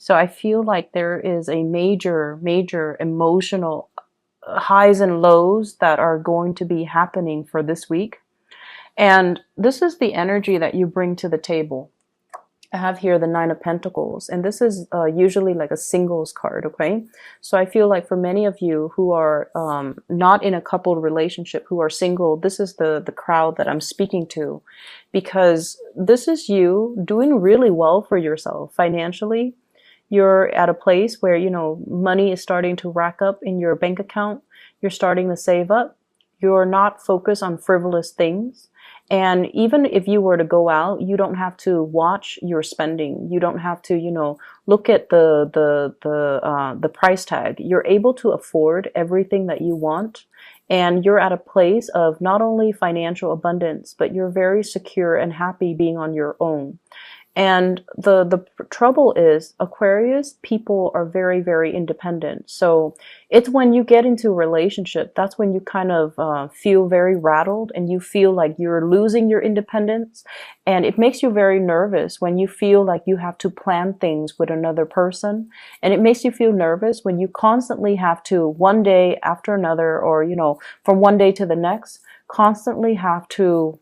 So I feel like there is a major emotional highs and lows that are going to be happening for this week. And this is the energy that you bring to the table. I have here the Nine of Pentacles, and this is usually like a singles card, okay? So I feel like for many of you who are not in a coupled relationship, who are single, this is the crowd that I'm speaking to, because this is you doing really well for yourself financially. You're at a place where, you know, money is starting to rack up in your bank account. You're starting to save up. You're not focused on frivolous things. And even if you were to go out, you don't have to watch your spending. You don't have to, you know, look at the price tag. You're able to afford everything that you want. And you're at a place of not only financial abundance, but you're very secure and happy being on your own. And the trouble is, Aquarius people are very independent. So it's when you get into a relationship, that's when you kind of feel very rattled and you feel like you're losing your independence. And it makes you very nervous when you feel like you have to plan things with another person. And it makes you feel nervous when you constantly have to, one day after another, or, you know, from one day to the next, constantly have to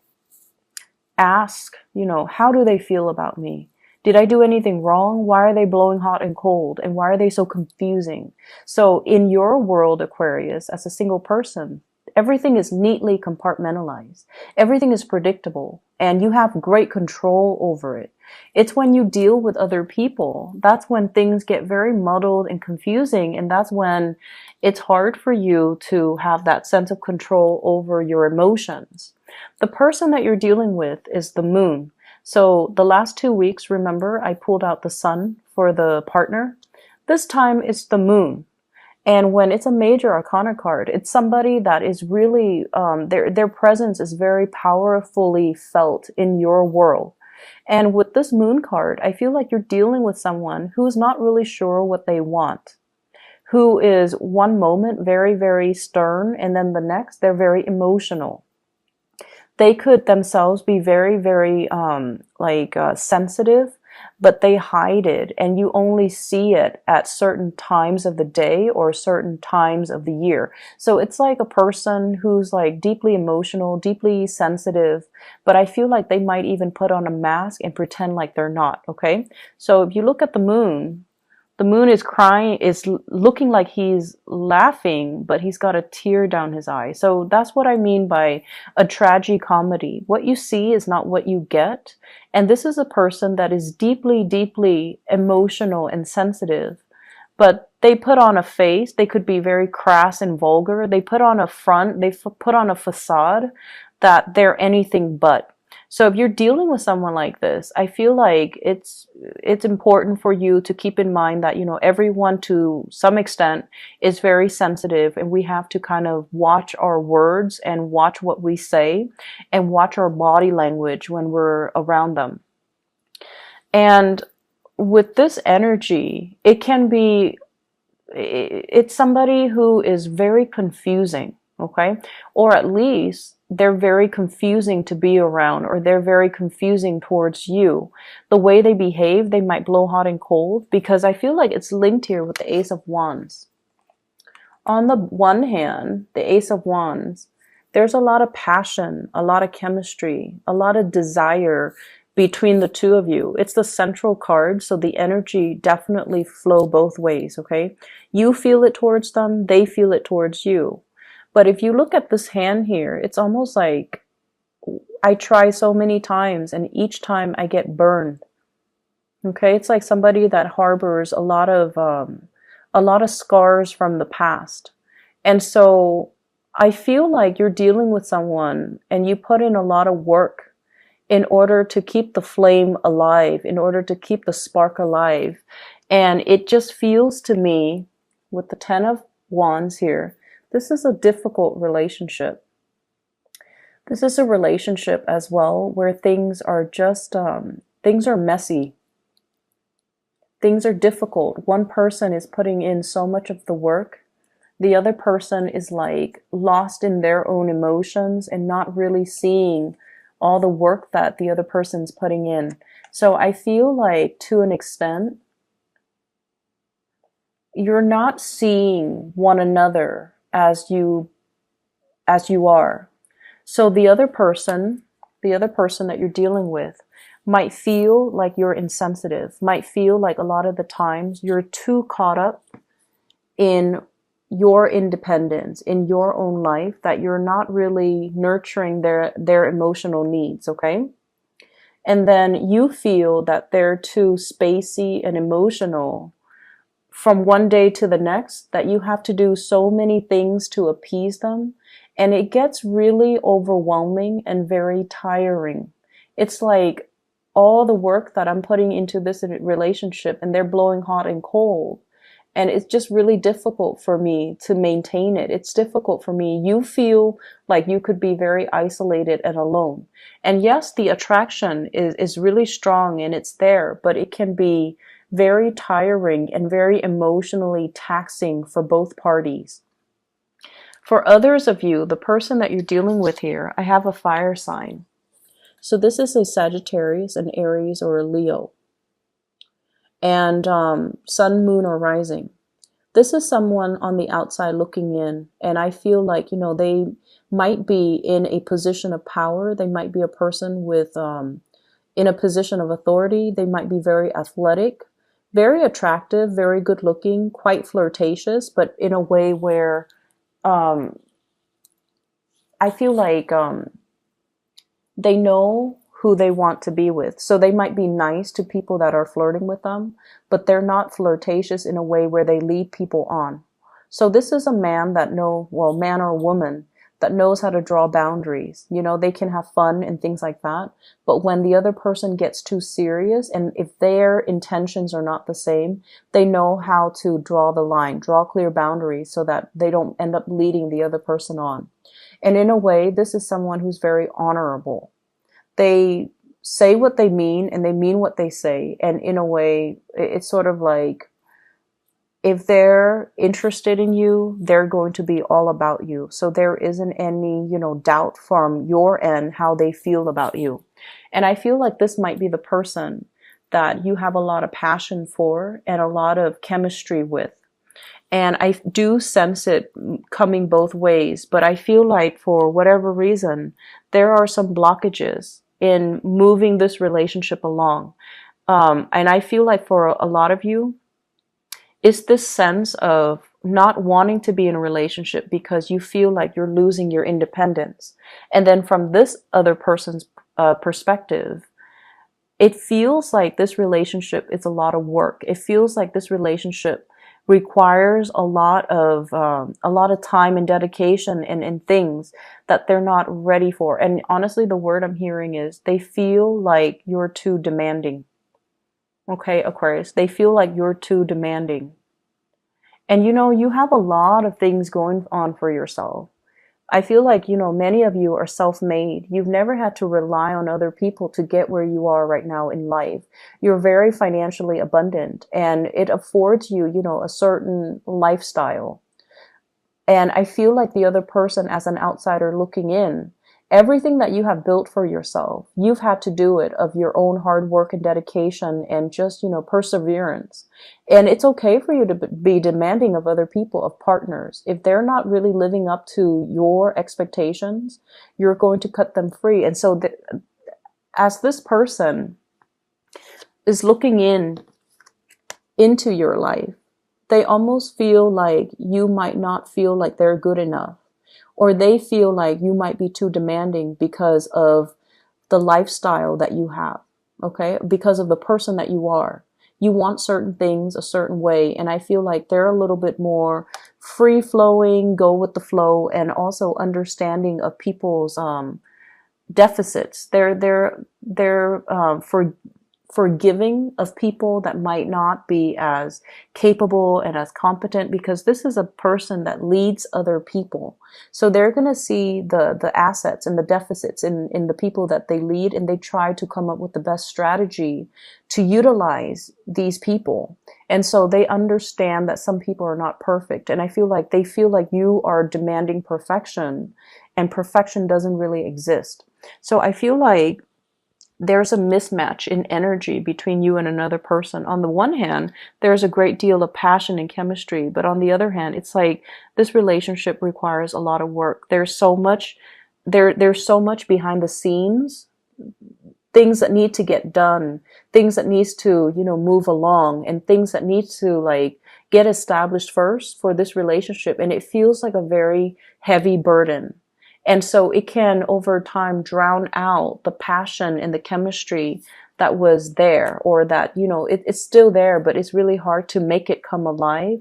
ask, you know, how do they feel about me? Did I do anything wrong? Why are they blowing hot and cold? And why are they so confusing? So in your world, Aquarius, as a single person, everything is neatly compartmentalized. Everything is predictable and you have great control over it. It's when you deal with other people, that's when things get very muddled and confusing. And that's when it's hard for you to have that sense of control over your emotions. The person that you're dealing with is the moon. So the last 2 weeks, remember, I pulled out the sun for the partner. This time it's the moon. And when it's a major arcana card, it's somebody that is really, their presence is very powerfully felt in your world. And with this moon card, I feel like you're dealing with someone who's not really sure what they want, who is one moment very stern, and then the next, they're very emotional. They could themselves be very sensitive, but they hide it and you only see it at certain times of the day or certain times of the year. So it's like a person who's like deeply emotional, deeply sensitive, but I feel like they might even put on a mask and pretend like they're not, okay? So if you look at the moon is crying, is looking like he's laughing, but he's got a tear down his eye. So that's what I mean by a tragicomedy. What you see is not what you get. And this is a person that is deeply emotional and sensitive, but they put on a face. They could be very crass and vulgar. They put on a front, they put on a facade that they're anything but. So if you're dealing with someone like this, I feel like it's important for you to keep in mind that, you know, everyone to some extent is very sensitive, and we have to kind of watch our words and watch what we say and watch our body language when we're around them. And with this energy, it's somebody who is very confusing, okay? Or at least they're very confusing to be around, or they're very confusing towards you. The way they behave, they might blow hot and cold, because I feel like it's linked here with the Ace of Wands. On the one hand, the Ace of Wands, there's a lot of passion, a lot of chemistry, a lot of desire between the two of you. It's the central card, so the energy definitely flow both ways, okay? You feel it towards them, they feel it towards you. But if you look at this hand here, it's almost like I try so many times and each time I get burned. Okay, it's like somebody that harbors a lot of scars from the past. And so I feel like you're dealing with someone and you put in a lot of work in order to keep the flame alive, in order to keep the spark alive. And it just feels to me, with the Ten of Wands here, this is a difficult relationship. This is a relationship as well where things are just, things are messy. Things are difficult. One person is putting in so much of the work. The other person is like lost in their own emotions and not really seeing all the work that the other person's putting in. So I feel like to an extent, you're not seeing one another as you are. So the other person that you're dealing with might feel like you're insensitive, might feel like a lot of the times you're too caught up in your independence, in your own life, that you're not really nurturing their emotional needs, okay? And then you feel that they're too spacey and emotional from one day to the next, that you have to do so many things to appease them. And it gets really overwhelming and very tiring. It's like all the work that I'm putting into this relationship and they're blowing hot and cold. And it's just really difficult for me to maintain it. It's difficult for me. You feel like you could be very isolated and alone. And yes, the attraction is really strong and it's there, but it can be very tiring and very emotionally taxing for both parties. For others of you, the person that you're dealing with here, I have a fire sign. So this is a Sagittarius, an Aries, or a Leo. And sun, moon, or rising. This is someone on the outside looking in. And I feel like, they might be in a position of power. They might be a person with, in a position of authority. They might be very athletic, very attractive, very good looking, quite flirtatious, but in a way where I feel like they know who they want to be with. So they might be nice to people that are flirting with them, but they're not flirtatious in a way where they lead people on. So this is a man man or woman that knows how to draw boundaries. They can have fun and things like that. But when the other person gets too serious, and if their intentions are not the same, they know how to draw the line, draw clear boundaries so that they don't end up leading the other person on. And in a way, this is someone who's very honorable. They say what they mean and they mean what they say. And in a way, it's sort of like, if they're interested in you, they're going to be all about you. So there isn't any, doubt from your end how they feel about you. And I feel like this might be the person that you have a lot of passion for and a lot of chemistry with. And I do sense it coming both ways, but I feel like for whatever reason, there are some blockages in moving this relationship along. And I feel like for a lot of you, it's this sense of not wanting to be in a relationship because you feel like you're losing your independence. And then from this other person's perspective, it feels like this relationship is a lot of work. It feels like this relationship requires a lot of time and dedication and things that they're not ready for. And honestly, the word I'm hearing is they feel like you're too demanding. Okay, Aquarius, they feel like you're too demanding. And you have a lot of things going on for yourself. I feel like, many of you are self-made. You've never had to rely on other people to get where you are right now in life. You're very financially abundant and it affords you, a certain lifestyle. And I feel like the other person, as an outsider looking in, everything that you have built for yourself, you've had to do it of your own hard work and dedication and just, perseverance. And it's okay for you to be demanding of other people, of partners. If they're not really living up to your expectations, you're going to cut them free. And so as this person is looking into your life, they almost feel like you might not feel like they're good enough. Or they feel like you might be too demanding because of the lifestyle that you have, okay? Because of the person that you are. You want certain things a certain way, and I feel like they're a little bit more free-flowing, go with the flow, and also understanding of people's deficits. They're forgiving of people that might not be as capable and as competent, because this is a person that leads other people. So they're going to see the assets and the deficits in the people that they lead, and they try to come up with the best strategy to utilize these people. And so they understand that some people are not perfect. And I feel like they feel like you are demanding perfection, and perfection doesn't really exist. So I feel like there's a mismatch in energy between you and another person. On the one hand, there's a great deal of passion and chemistry, but on the other hand, it's like this relationship requires a lot of work. There's so much behind the scenes, things that need to get done, things that needs to, move along, and things that need to like get established first for this relationship. And it feels like a very heavy burden. And so it can over time drown out the passion and the chemistry that was there, or that, it's still there, but it's really hard to make it come alive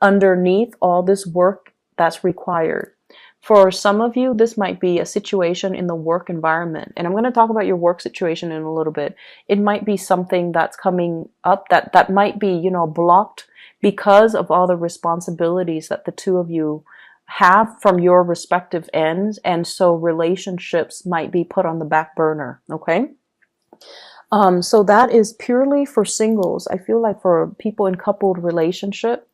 underneath all this work that's required. For some of you, this might be a situation in the work environment. And I'm going to talk about your work situation in a little bit. It might be something that's coming up that might be, blocked because of all the responsibilities that the two of you have from your respective ends. And so relationships might be put on the back burner. Okay. So that is purely for singles. I feel like for people in coupled relationship,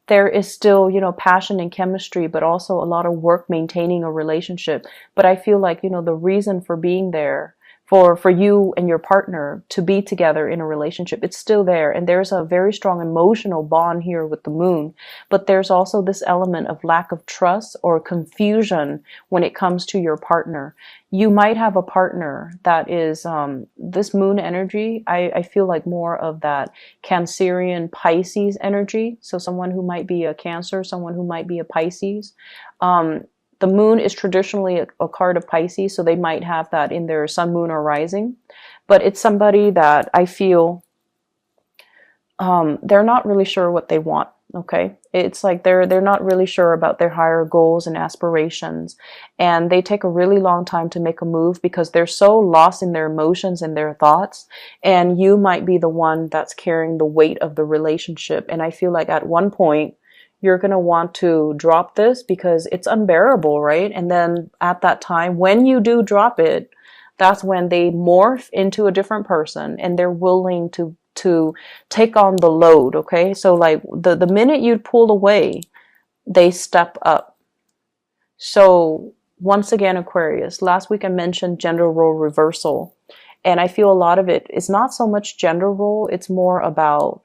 there is still, passion and chemistry, but also a lot of work maintaining a relationship. But I feel like, the reason for being there, for you and your partner to be together in a relationship, it's still there. And there's a very strong emotional bond here with the moon. But there's also this element of lack of trust or confusion when it comes to your partner. You might have a partner that is this moon energy. I feel like more of that Cancerian Pisces energy. So someone who might be a Cancer, someone who might be a Pisces. The moon is traditionally a card of Pisces, so they might have that in their sun, moon, or rising. But it's somebody that I feel they're not really sure what they want. Okay, it's like they're not really sure about their higher goals and aspirations, and they take a really long time to make a move because they're so lost in their emotions and their thoughts. And you might be the one that's carrying the weight of the relationship. And I feel like at one point you're going to want to drop this because it's unbearable, right? And then at that time, when you do drop it, that's when they morph into a different person and they're willing to take on the load, okay? So like the minute you pull away, they step up. So once again, Aquarius, last week I mentioned gender role reversal. And I feel a lot of it is not so much gender role, it's more about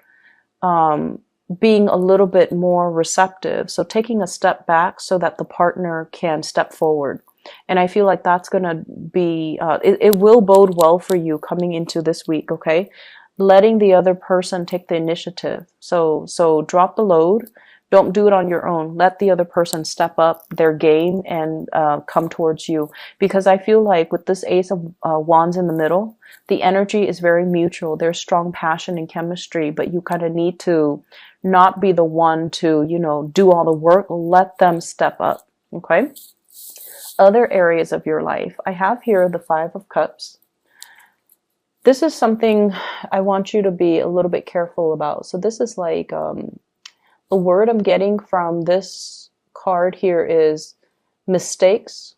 being a little bit more receptive. So taking a step back so that the partner can step forward. And I feel like that's going to be, it will bode well for you coming into this week, okay? Letting the other person take the initiative. So drop the load. Don't do it on your own. Let the other person step up their game and come towards you. Because I feel like with this Ace of Wands in the middle, the energy is very mutual. There's strong passion and chemistry, but you kind of need to not be the one to, do all the work. Let them step up, okay? Other areas of your life. I have here the Five of Cups. This is something I want you to be a little bit careful about. So this is like, the word I'm getting from this card here is mistakes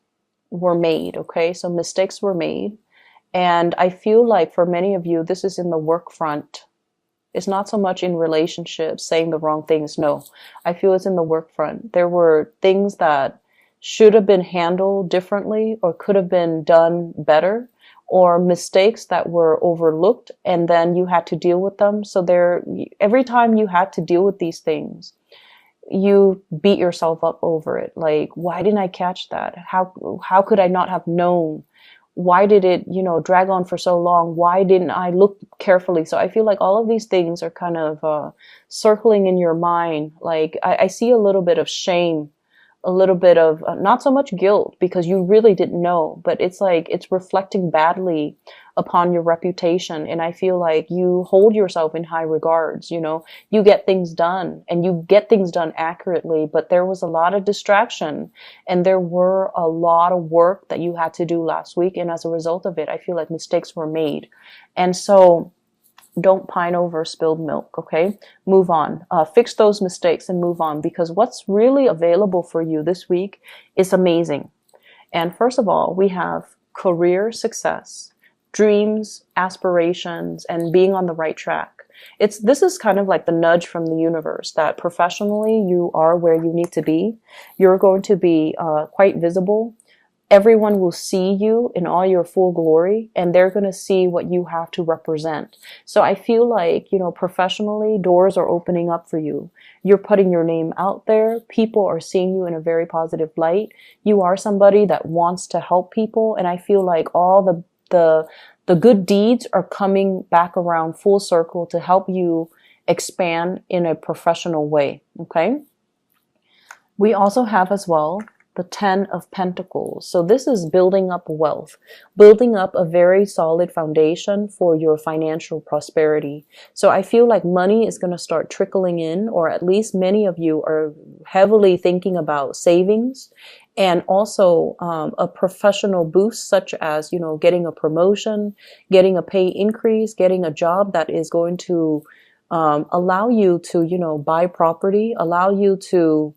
were made, okay? So mistakes were made. And I feel like for many of you, this is in the work front. It's not so much in relationships, saying the wrong things. No, I feel it's in the work front. There were things that should have been handled differently or could have been done better, or mistakes that were overlooked and then you had to deal with them. So every time you had to deal with these things, you beat yourself up over it. Like, why didn't I catch that? How could I not have known? Why did it, drag on for so long? Why didn't I look carefully? So I feel like all of these things are kind of circling in your mind. Like I see a little bit of shame, a little bit of not so much guilt because you really didn't know, but it's like it's reflecting badly upon your reputation. And I feel like you hold yourself in high regards, you get things done and you get things done accurately, but there was a lot of distraction and there were a lot of work that you had to do last week. And as a result of it, I feel like mistakes were made. And so don't pine over spilled milk, okay? Move on. Fix those mistakes and move on, because what's really available for you this week is amazing. And first of all, we have career success, dreams, aspirations, and being on the right track. This is kind of like the nudge from the universe that professionally you are where you need to be. You're going to be quite visible. everyone will see you in all your full glory, and they're going to see what you have to represent. So I feel like, professionally, doors are opening up for you. You're putting your name out there. People are seeing you in a very positive light. You are somebody that wants to help people. And I feel like all the good deeds are coming back around full circle to help you expand in a professional way. Okay. We also have as well the 10 of Pentacles. So this is building up wealth, building up a very solid foundation for your financial prosperity. So I feel like money is going to start trickling in, or at least many of you are heavily thinking about savings, and also a professional boost, such as, getting a promotion, getting a pay increase, getting a job that is going to allow you to, buy property, allow you to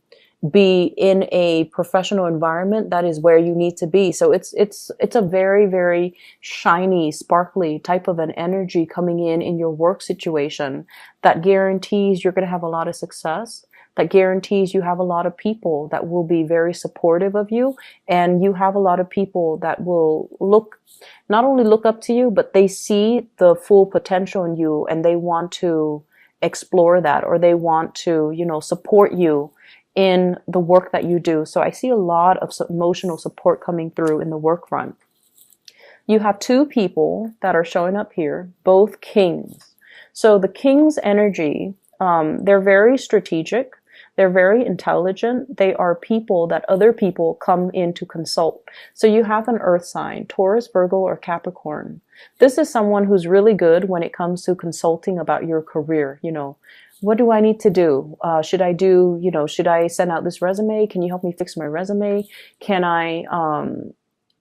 be in a professional environment that is where you need to be. So it's a very, very shiny, sparkly type of an energy coming in your work situation that guarantees you're going to have a lot of success, that guarantees you have a lot of people that will be very supportive of you, and you have a lot of people that will not only look up to you, but they see the full potential in you, and they want to explore that, or they want to, support you in the work that you do. So I see a lot of emotional support coming through in the work front. You have two people that are showing up here, both kings. So the king's energy, they're very strategic. They're very intelligent. They are people that other people come in to consult. So you have an earth sign, Taurus, Virgo, or Capricorn. This is someone who's really good when it comes to consulting about your career. What do I need to do? Should I send out this resume? Can you help me fix my resume?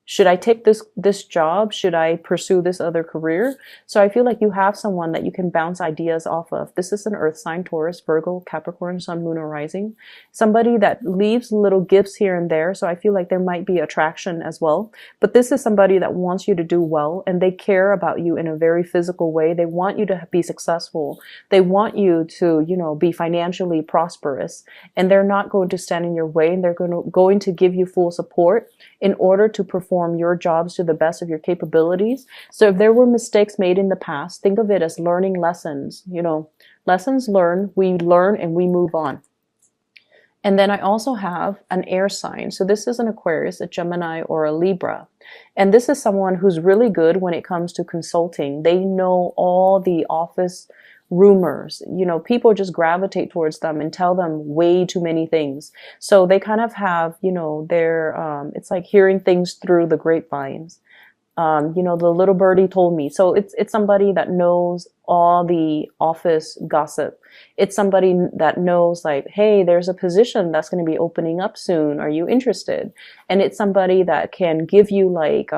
Should I take this job? Should I pursue this other career? So I feel like you have someone that you can bounce ideas off of. This is an earth sign, Taurus, Virgo, Capricorn, Sun, Moon, or Rising. Somebody that leaves little gifts here and there. So I feel like there might be attraction as well. But this is somebody that wants you to do well, and they care about you in a very physical way. They want you to be successful. They want you to, be financially prosperous, and they're not going to stand in your way, and they're going to give you full support in order to perform your jobs to the best of your capabilities. So if there were mistakes made in the past, think of it as learning lessons. Lessons learned, we learn and we move on. And then I also have an air sign. So this is an Aquarius, a Gemini, or a Libra. And this is someone who's really good when it comes to consulting. They know all the office rumors. People just gravitate towards them and tell them way too many things. So they kind of have, their, it's like hearing things through the grapevines. The little birdie told me. So it's somebody that knows all the office gossip. It's somebody that knows, like, hey, there's a position that's going to be opening up soon. Are you interested? And it's somebody that can give you like,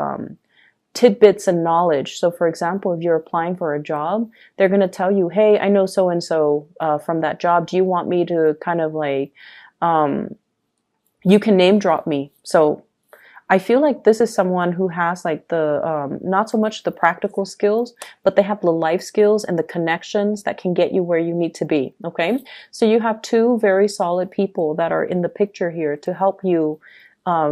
tidbits and knowledge. So for example, if you're applying for a job, they're going to tell you, hey, I know so-and-so from that job. Do you want me to kind of like, you can name drop me. So I feel like this is someone who has like the, not so much the practical skills, but they have the life skills and the connections that can get you where you need to be. Okay. So you have two very solid people that are in the picture here to help you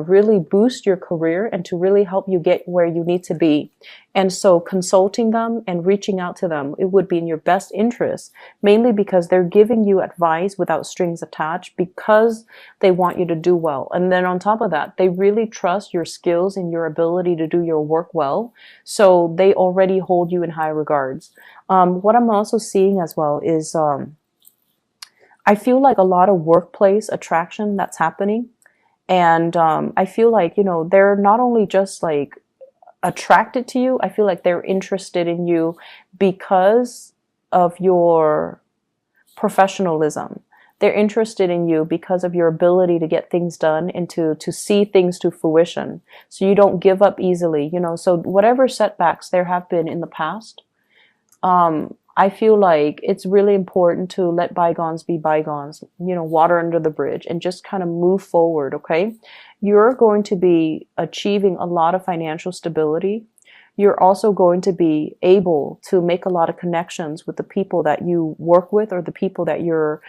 really boost your career and to really help you get where you need to be. And so consulting them and reaching out to them, it would be in your best interest, mainly because they're giving you advice without strings attached, because they want you to do well. And then on top of that, they really trust your skills and your ability to do your work well. So they already hold you in high regards. What I'm also seeing as well is, I feel like a lot of workplace attraction that's happening. And I feel like, they're not only just like attracted to you, I feel like they're interested in you because of your professionalism. They're interested in you because of your ability to get things done and to see things to fruition. So you don't give up easily, so whatever setbacks there have been in the past, I feel like it's really important to let bygones be bygones, water under the bridge, and just kind of move forward, okay? You're going to be achieving a lot of financial stability. You're also going to be able to make a lot of connections with the people that you work with, or the people that you're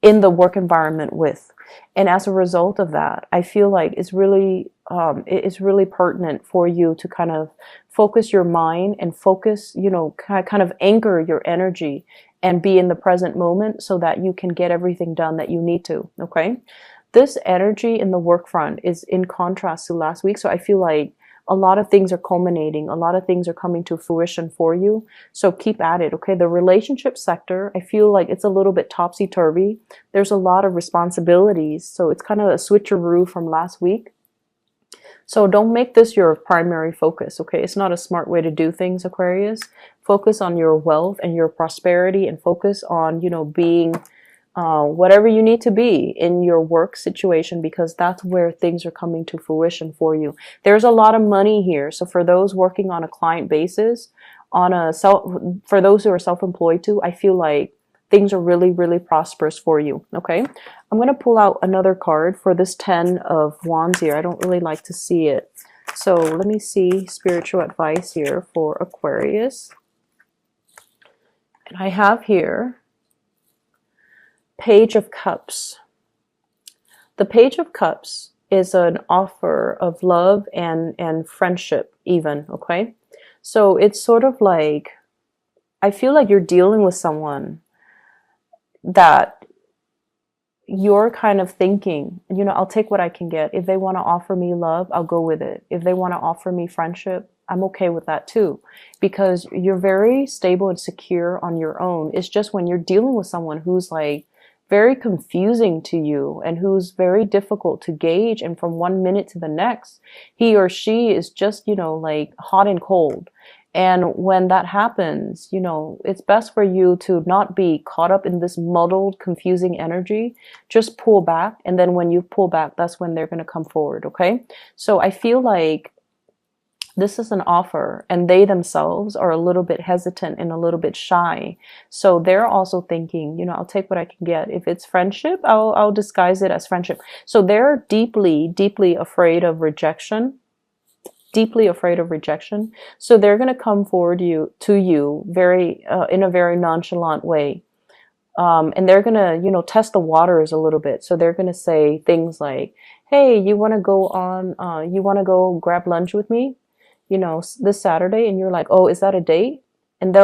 in the work environment with. And as a result of that, I feel like it's really pertinent for you to kind of focus your mind and focus, kind of anchor your energy and be in the present moment so that you can get everything done that you need to. Okay. This energy in the work front is in contrast to last week. So I feel like a lot of things are culminating. A lot of things are coming to fruition for you. So keep at it. Okay. The relationship sector, I feel like it's a little bit topsy-turvy. There's a lot of responsibilities. So it's kind of a switcheroo from last week. So don't make this your primary focus, okay? It's not a smart way to do things, Aquarius. Focus on your wealth and your prosperity, and focus on, being whatever you need to be in your work situation, because that's where things are coming to fruition for you. There's a lot of money here. So for those working on a client basis, for those who are self-employed too, I feel like things are really, really prosperous for you. Okay. I'm going to pull out another card for this 10 of Wands here. I don't really like to see it. So let me see spiritual advice here for Aquarius. And I have here Page of Cups. The Page of Cups is an offer of love and friendship even. Okay. So it's sort of like, I feel like you're dealing with someone that you're kind of thinking, I'll take what I can get. If they want to offer me love, I'll go with it. If they want to offer me friendship, I'm okay with that too, because you're very stable and secure on your own. It's just when you're dealing with someone who's like very confusing to you and who's very difficult to gauge, and from one minute to the next, he or she is just, like hot and cold. And when that happens, it's best for you to not be caught up in this muddled, confusing energy. Just pull back. And then when you pull back, that's when they're going to come forward. Okay. So I feel like this is an offer, and they themselves are a little bit hesitant and a little bit shy. So they're also thinking, I'll take what I can get. If it's friendship, I'll disguise it as friendship. So they're deeply, deeply afraid of rejection. Deeply afraid of rejection. So they're going to come forward to you very in a very nonchalant way. And they're going to, test the waters a little bit. So they're going to say things like, hey, you want to go grab lunch with me, this Saturday? And you're like, oh, is that a date? And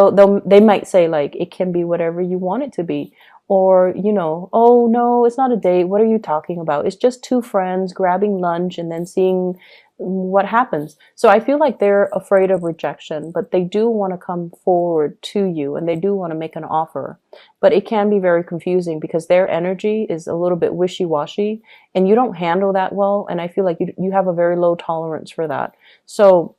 they might say like, it can be whatever you want it to be. Or, oh no, it's not a date. What are you talking about? It's just two friends grabbing lunch and then seeing what happens. So I feel like they're afraid of rejection, but they do want to come forward to you, and they do want to make an offer. But it can be very confusing because their energy is a little bit wishy-washy, and you don't handle that well. And I feel like you have a very low tolerance for that. So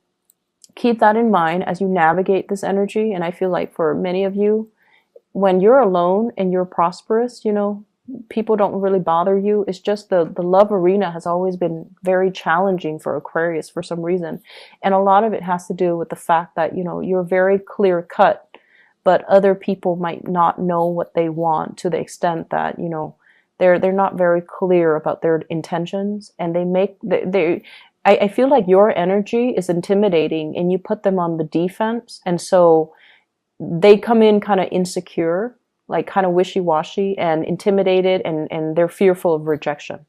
keep that in mind as you navigate this energy. And I feel like for many of you, when you're alone and you're prosperous, people don't really bother you. It's just the love arena has always been very challenging for Aquarius for some reason. And a lot of it has to do with the fact that, you're very clear cut, but other people might not know what they want to the extent that, they're not very clear about their intentions, and I feel like your energy is intimidating and you put them on the defense. And so they come in kind of insecure, like kind of wishy-washy and intimidated, and they're fearful of rejection.